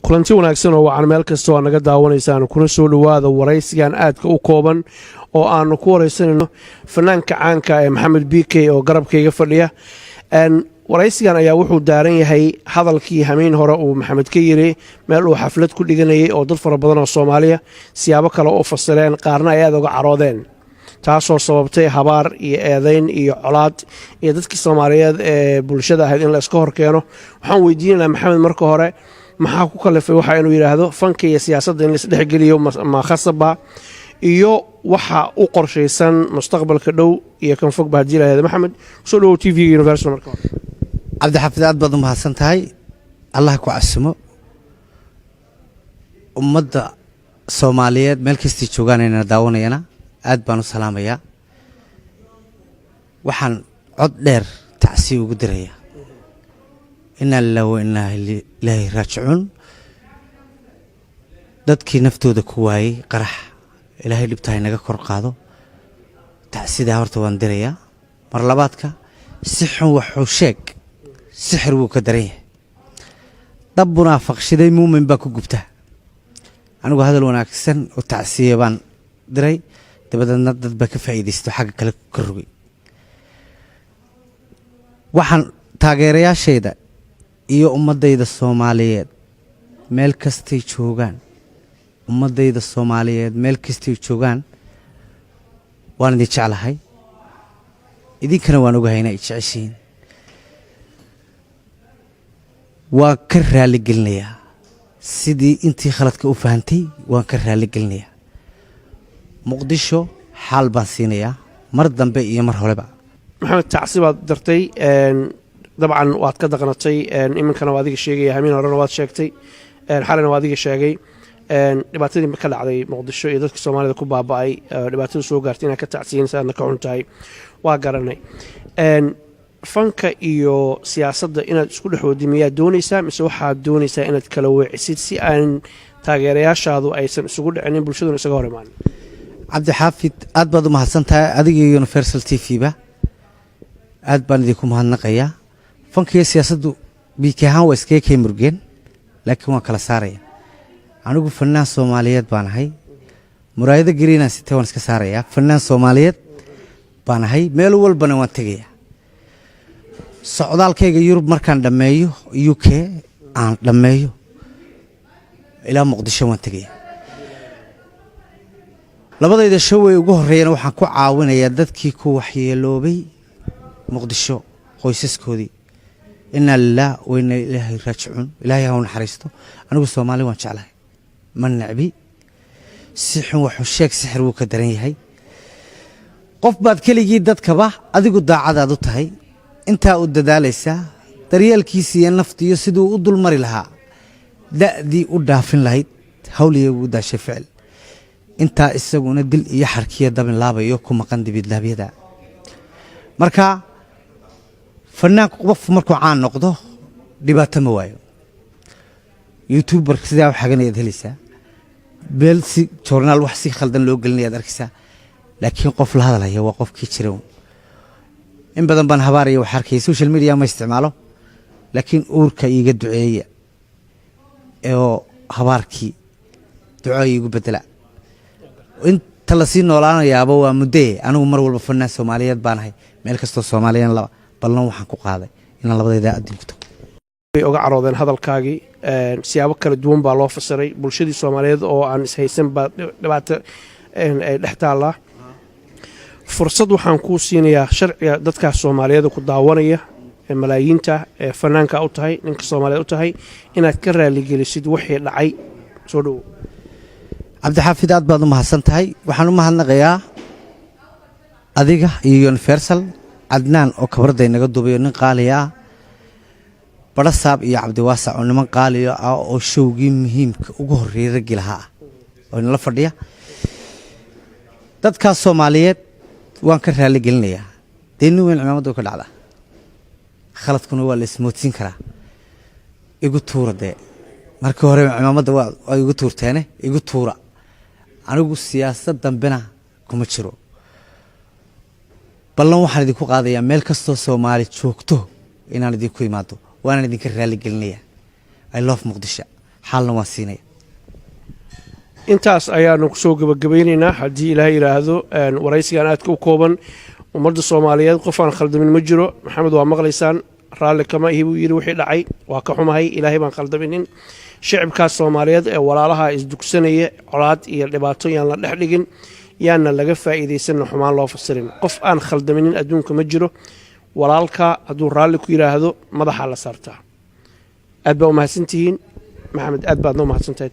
kulanti wanaagsan oo wacan meel kasta oo naga daawanaysaan kuna soo dhawaada waraysigan aadka u kooban oo aanu ku waraysanayno fanaanka caanka ee Maxamed BK oo garabkayga fadhiya waraysigan ayaa wuxuu daaran yahay hadalkii hameen hore uu Maxamed ka yiri meel uu xaflad ku dhiganayay oo dad fara badan oo Soomaaliya siyaabo kale oo fasileen qaarna ay aad uga caroodeen taasoo sababtay habaar iyo eedayn iyo colaad iyo dadkii Soomaaliyeed ee bulshada ahayd in la iska hor keeno waxaan weydiinayaa Maxamed marka hore maxaa ku kalifay waxa inuu yiraahdo fanka iyo siyaasadda in la isdhex geliyo ma khasaba iyo waxa u qorshaysan mustaqbalka dhow iyo kan fog baa jiray Maxamed soo dhaw TV Universal marka عبد الحفيظ aad baad u mahadsan tahay Allah ku casmo ummadda Soomaaliyeed meel kasta joogaan inay daawanayana aad baan u salaamayaa waxaan cod dheer tacsi ugu diraya inna lillahi wa inna ilayhi raaji'uun dadkii naftooda ku waayay qarax ilaahay dhibtahay naga kor qaado tacsida horta waan diraya mar labaadka si xun wuxuu sheeg sixir wuu ka daran yahay dab munaafaqshiday muumin baa ku gubta anigu hadal wanaagsan oo tacsiye baan diray dabadna dad ba ka faa'iideysto xagga kale ka rogay waxaan taageerayaashayda iyo ummadayda Soomaaliyeed meel kastay joogaan ummadayda Soomaaliyeed meel kastay joogaan waan idin jeclahay idinkana waan ogahay inay jeceshiin waan ka raali gelinayaa sidii intii khaladka u fahantay waan ka raali gelinayaa muqdisho xal baan siinayaa mar dambe iyo mar horeba Maxamed tacsi baad dartay dabcan waad ka daqnatay iminkana waad iga sheegay hameen horena waad sheegtay xalana waad iga sheegay dhibaatadii ka dhacday muqdisho iyo dadka Soomaalida ku baaba'ay dhibaatada soo gaartay inaad ka tacsiinaysan ka xuntahay waa garanay fanka iyo siyaasadda inaad isku dhaxoodi miyaa doonaysaa mise waxaad doonaysaa inaad kala weecisid si aan taageerayaashaadu aysan isugu dhicinin bulshaduna isaga hor imaan Cabdi Xaafid aad baad u mahadsantahay adiga iyo Universal TV ba aad baan idinku mahadnaqayaa fanka iyo siyaasaddu biikahan waa iska kay murgeen laakiin waan kala saaraya anigu fanaan Soomaaliyeed baan ahay muraayada gariina sitay waan iska saaraya fanaan Soomaaliyeed baan ahay meel walbana waan tagayaa socdaalkayga Yurub markaan dhameeyo UK aan dhameeyo ilaa Muqdisho waan tagayaa labadayda shaway ugu horeeyana waxaan ku caawinayaa dadkii ku waxyeeloobay Muqdisho qoysaskoodii inna lillahi wa inna ilayhi raaji'uun ilaahay ha u naxariisto anigu Soomaali waan jeclahay ma nacbi si xun wuxuu sheeg sixir wuu ka daran yahay qof baad keligii dadkaba adigu daacadaad u tahay inta u dadaalaysa daryeelkiisa iyo naftiyo sidoo u dulmari lahaa daadii u dhaafin lahayd hawliga ugu daashay ficil inta isaguna dil iyo xarkiya dabin laabayo ku maqan dibid laabiyada marka fanaanku qof markuu caan noqdo dhibaato ma waayo YouTuber sidaa wax xagan ay helaysaa beel si journal wax si khaldan loo gelinayaa arkaysaa laakiin qof la hadalaya waa qofkii jira in badan baan habaariyo wax arkay social media ma isticmaalo laakiin uurka iiga duceeya oo habaarkii duco iigu bedela inta la sii noolaanayaaba waa mudee anigu mar walba fanaan Soomaaliyeed baan ahay meel kasta Soomaaliyeed la ballan waxaan ku qaaday in labadayda adin ku tago uga caroodeen hadalkaagii siyaabo kala duwan baa loo fasiray bulshadii Soomaaliyeed oo aan is haysan baa dhibaato ay dhaxtaala fursad waxaan ku siinayaa sharciga dadka Soomaaliyeed ku daawanaya malaayiinta fanaanka u tahay ninka Soomaaliyeed u tahay inaad ka raali gelisid wixii dhacay soo dhaw Cabdi Xaafid aad baad u mahadsan tahay waxaan u mahadnaqayaa adiga iyo Universal Adnaan oo kabarday naga duubayo nin qaali ah Barasaab iyo Cabdi Waasac oo niman qaali ah oo showgii muhiimka ugu horeeyay rag ilaha oo la fadhiya dadka Soomaaliyeed waan ka raali gelinayaa deenu weyn cimaamadu ka dhacda khaladkuna waa la ismoodsin karaa igu tuurade markii hore cimaamada waa igu tuurteene igu tuura anigu siyaasad dambena kuma jiro ballan waxaan idinku qaadayaa meel kastoo Soomaali joogto inaan idinku imaado waan idinka raali gelinayaa I love Muqdisho xalna waan siinaya intaas ayaanu kusoo gabagabaynaynaa haddii ilaahay yidhaahdo waraysigan aadka u kooban ummadda soomaaliyeed qof aan khaldamin ma jiro maxamed waa maqlaysaan raalli kama ihi buu yidhi wixii dhacay waa ka xumahay ilaahay baan khaldaminin shicibkaas soomaaliyeed ee walaalaha isdugsanaya colaad iyo dhibaato yaan la dhex dhigin yaana laga faa'iidaysanna xumaan loo fasirin qof aan khaldaminin adduunka ma jiro walaalka hadduu raalli ku yidhaahdo madaxaa la saartaa aad baa u mahadsantihiin maxamed aad baad noo mahadsantahay